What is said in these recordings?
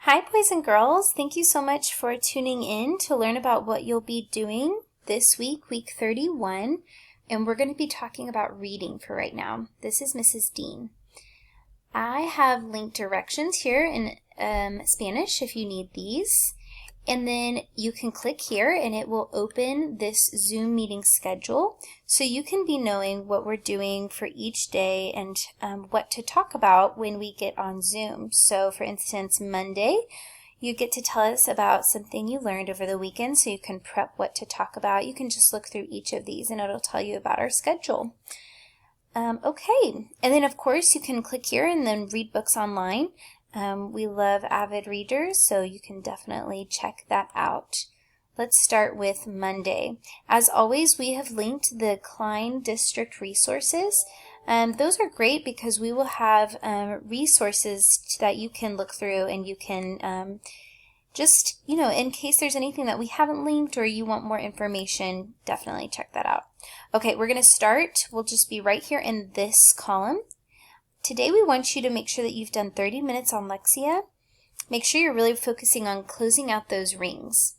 Hi, boys and girls. Thank you so much for tuning in to learn about what you'll be doing this week, week 31. And we're going to be talking about reading for right now. This is Mrs. Dean. I have linked directions here in Spanish if you need these. And then you can click here and it will open this Zoom meeting schedule so you can be knowing what we're doing for each day and what to talk about when we get on Zoom. So for instance, Monday, you get to tell us about something you learned over the weekend so you can prep what to talk about. You can just look through each of these and it'll tell you about our schedule. Okay, and then of course you can click here and then read books online. We love avid readers, so you can definitely check that out. Let's start with Monday. As always, we have linked the Klein District resources. Those are great because we will have resources that you can look through and you can just, in case there's anything that we haven't linked or you want more information, definitely check that out. Okay, we're going to start. We'll just be right here in this column. Today we want you to make sure that you've done 30 minutes on Lexia. Make sure you're really focusing on closing out those rings.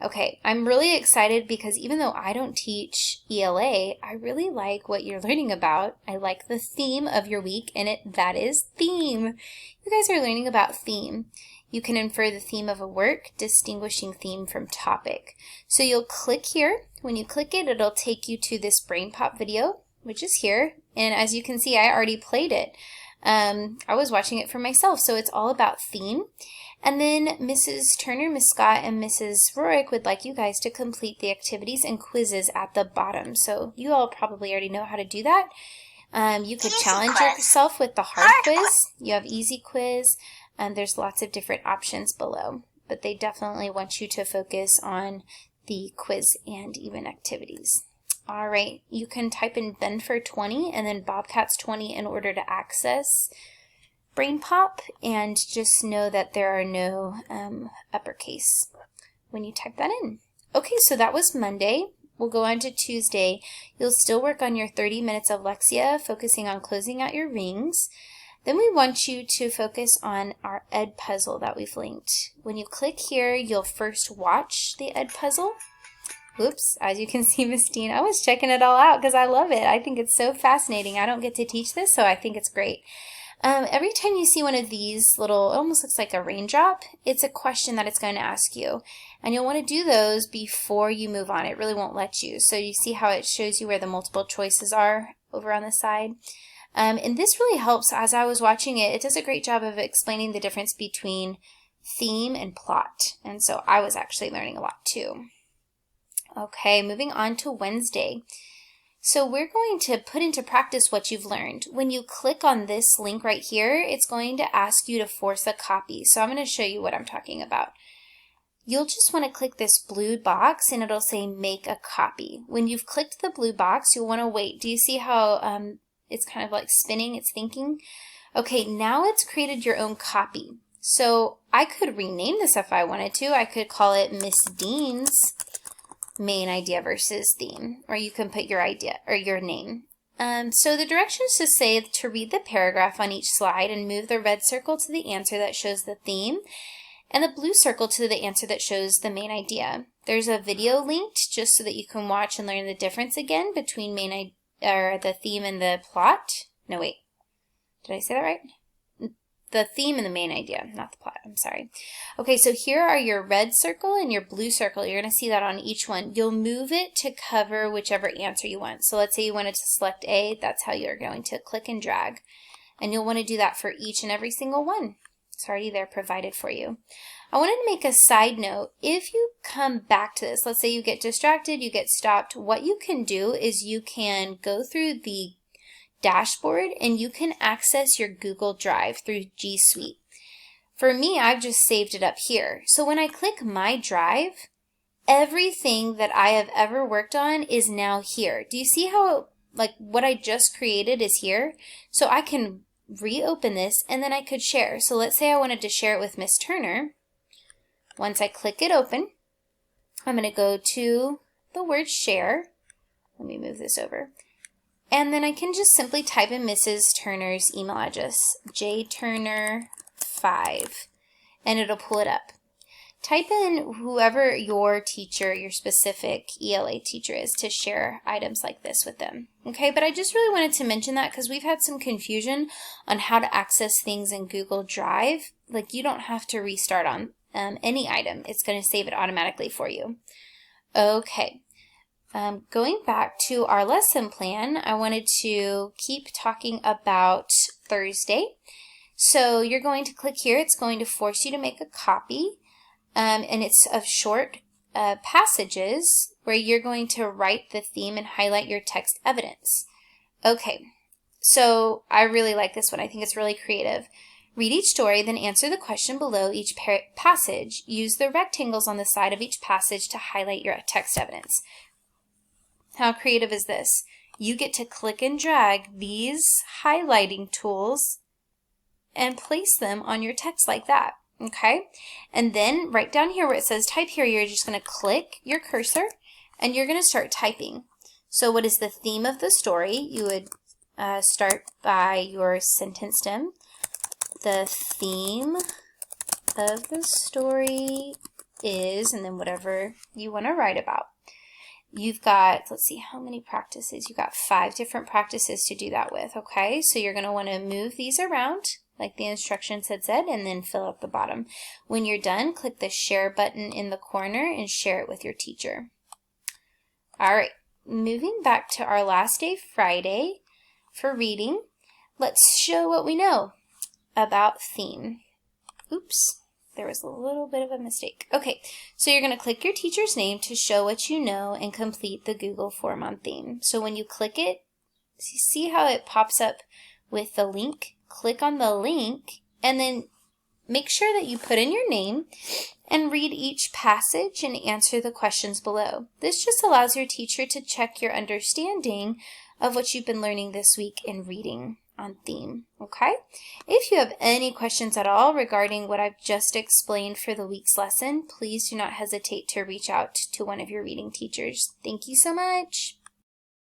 Okay, I'm really excited because even though I don't teach ELA, I really like what you're learning about. I like the theme of your week, and that is theme. You guys are learning about theme. You can infer the theme of a work, distinguishing theme from topic. So you'll click here. When you click it, it'll take you to this Brain Pop video, which is here. And as you can see, I already played it. I was watching it for myself, so it's all about theme. And then Mrs. Turner, Miss Scott, and Mrs. Rorick would like you guys to complete the activities and quizzes at the bottom. So you all probably already know how to do that. You could challenge yourself with the hard quiz. You have easy quiz, and there's lots of different options below. But they definitely want you to focus on the quiz and even activities. All right, you can type in Benford 20 and then Bobcats 20 in order to access Brain Pop, and just know that there are no uppercase when you type that in. Okay, so that was Monday. We'll go on to Tuesday. You'll still work on your 30 minutes of Lexia, focusing on closing out your rings. Then we want you to focus on our Ed puzzle that we've linked. When you click here, you'll first watch the Ed puzzle. Oops, as you can see, Miss Dean, I was checking it all out because I love it. I think it's so fascinating. I don't get to teach this, so I think it's great. Every time you see one of these little, it almost looks like a raindrop, it's a question that it's going to ask you. And you'll want to do those before you move on. It really won't let you. So you see how it shows you where the multiple choices are over on the side. And this really helps. As I was watching it, it does a great job of explaining the difference between theme and plot. And so I was actually learning a lot too. Okay, moving on to Wednesday. So we're going to put into practice what you've learned. When you click on this link right here, it's going to ask you to force a copy. So I'm going to show you what I'm talking about. You'll just want to click this blue box and it'll say make a copy. When you've clicked the blue box, you'll want to wait. Do you see how it's kind of like spinning, it's thinking? Okay, now it's created your own copy. So I could rename this if I wanted to. I could call it Miss Dean's main idea versus theme, or you can put your idea or your name. So the directions just say to read the paragraph on each slide and move the red circle to the answer that shows the theme and the blue circle to the answer that shows the main idea. There's a video linked just so that you can watch and learn the difference again between the theme and the plot. No, wait. Did I say that right? The theme and the main idea, not the plot. I'm sorry. Okay, so here are your red circle and your blue circle. You're going to see that on each one. You'll move it to cover whichever answer you want. So let's say you wanted to select A. That's how you're going to click and drag. And you'll want to do that for each and every single one. It's already there provided for you. I wanted to make a side note. If you come back to this, let's say you get distracted, you get stopped, what you can do is you can go through the dashboard and you can access your Google Drive through G Suite. For me, I've just saved it up here. So when I click My Drive, everything that I have ever worked on is now here. Do you see how what I just created is here? So I can reopen this and then I could share. So let's say I wanted to share it with Miss Turner. Once I click it open, I'm going to go to the word share. Let me move this over. And then I can just simply type in Mrs. Turner's email address, jturner5. and it'll pull it up. Type in whoever your teacher, your specific ELA teacher is, to share items like this with them. Okay, but I just really wanted to mention that because we've had some confusion on how to access things in Google Drive. Like, you don't have to restart on any item. It's going to save it automatically for you. Okay, going back to our lesson plan, I wanted to keep talking about Thursday. So you're going to click here. It's going to force you to make a copy. And it's of short passages where you're going to write the theme and highlight your text evidence. Okay, so I really like this one. I think it's really creative. Read each story, then answer the question below each passage. Use the rectangles on the side of each passage to highlight your text evidence. How creative is this? You get to click and drag these highlighting tools and place them on your text like that. Okay, and then right down here where it says type here, you're just going to click your cursor and you're going to start typing. So what is the theme of the story? You would start by your sentence stem. The theme of the story is, and then whatever you want to write about. You've got, let's see, how many practices? You've got 5 different practices to do that with, okay? So you're going to want to move these around like the instructions had said, and then fill up the bottom. When you're done, click the share button in the corner and share it with your teacher. All right, moving back to our last day, Friday, for reading, let's show what we know about theme. Oops, there was a little bit of a mistake. Okay, so you're going to click your teacher's name to show what you know and complete the Google form on theme. So when you click it, see how it pops up with the link? Click on the link and then make sure that you put in your name and read each passage and answer the questions below. This just allows your teacher to check your understanding of what you've been learning this week in reading on theme, okay? If you have any questions at all regarding what I've just explained for the week's lesson, please do not hesitate to reach out to one of your reading teachers. Thank you so much.